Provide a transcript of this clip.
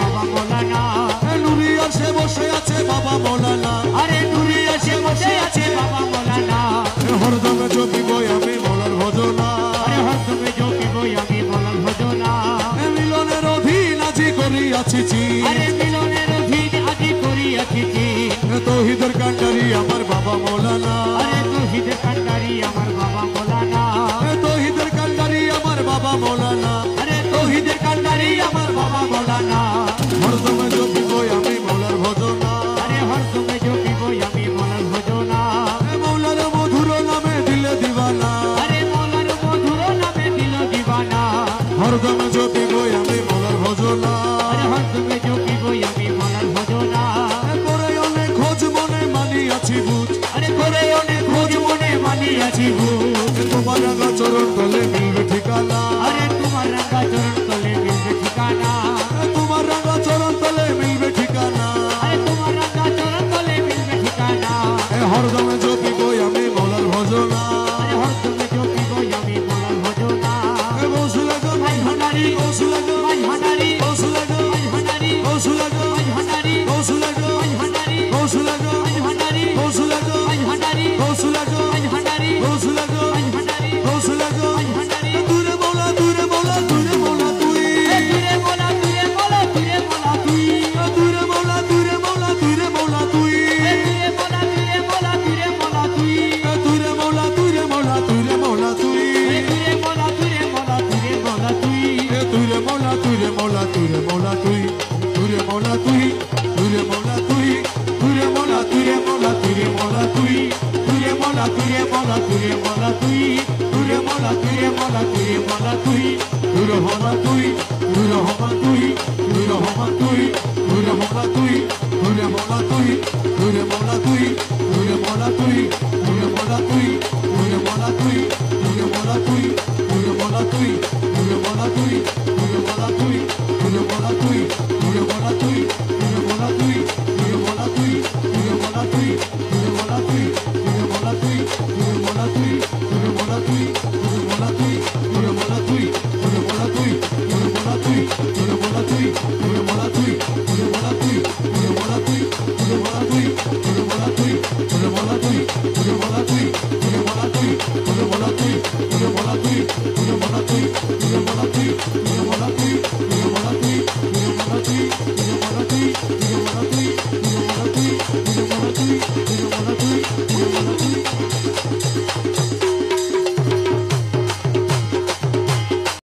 বাবা মৌলানা। নুরি আসে বসে আছে বাবা মৌলানা। আরে নুরি আসে বসে আছে বাবা মৌলানা। হরদমে জপিব আমি মৌলার ভজনা। আরে হরদমে জপিব আমি মৌলার ভজনা। মিলনের অধীন আজি করিয়াছি চিন। আরে মিলনের অধীন আজি করিয়াছি চিন। তৌহিদের কান্ডারি আমার বাবা মৌলানা। আরে তৌহিদের কান্ডারি আমার বাবা মৌলানা। তৌহিদের কান্ডারি আমার বাবা মৌলানা। আরে তৌহিদের কান্ডারি আমার বাবা মৌলানা। হরদমে জপিব আমি মৌলার ভজনা। আরে হরদমে জপিব আমি মৌলার ভজনা। মৌলার মধুর নামে দিলে দিবানা। আরে মৌলার মধুর নামে দিল দিবানা। হরদমে জপিব আমি মৌলার ভজনা। আরে হরদমে জপিব আমি মৌলার ভজনা। করে অনেক খোঁজ মনে মানিয়াছি বুঝ। আরে করে অনেক খোঁজ মনে মানিয়াছি বুঝ। তোমার রাঙা চরণ তলে মিলবে ঠিকানা। আরে তোমার রাঙা চরণ তলে মিলবে ঠিকানা। তোমার রাঙা চরণ তলে মিলবে ঠিকানা। আরে তোমার রাঙা চরণ তলে মিলবে ঠিকানা। হরদমে জপিব আমি মৌলার ভজনা। আরে হরদমে জপিব আমি মৌলার ভজনা। কৌশলে গো মাই ভান্ডারি কৌশলে গো মাই ভান্ডারি কৌশলে গো মাই ভান্ডারি কৌশলে গো মাই ভান্ডারি কৌশলে গো মাই ভান্ডারি কৌশলে গো মাই ভান্ডারি কৌশলে গো মাই ভান্ডারি কৌশলে গো মাই ভান্ডারি কৌশলে গো মাই ভান্ডারি কৌশলে গো মাই ভান্ডারি। দূরে মৌলা দূরে মৌলা দূরে মৌলা তুই। এ দূরে মোলা দূরে মোলা দূরে মোলা তুই। দূরে মৌলা দূরে মৌলা দূরে মৌলা তুই। এ দূরে মোলা দূরে মোলা দূরে মোলা তুই। দূরে মৌলা দূরে মৌলা দূরে মৌলা তুই। এ দূরে মোলা দূরে মোলা দূরে মোলা তুই। দূরে মৌলা দূরে মৌলা দূরে মৌলা তুই। দূরে মৌলা তুই দূরে মৌলা তুই। দূরে মৌলা দূরে মৌলা দূরে মৌলা তুই। দূরে মৌলা দূরে মৌলা দূরে মৌলা তুই। দূরে মৌলা দূরে মৌলা দূরে মৌলা তুই। দূরে মৌলা তুই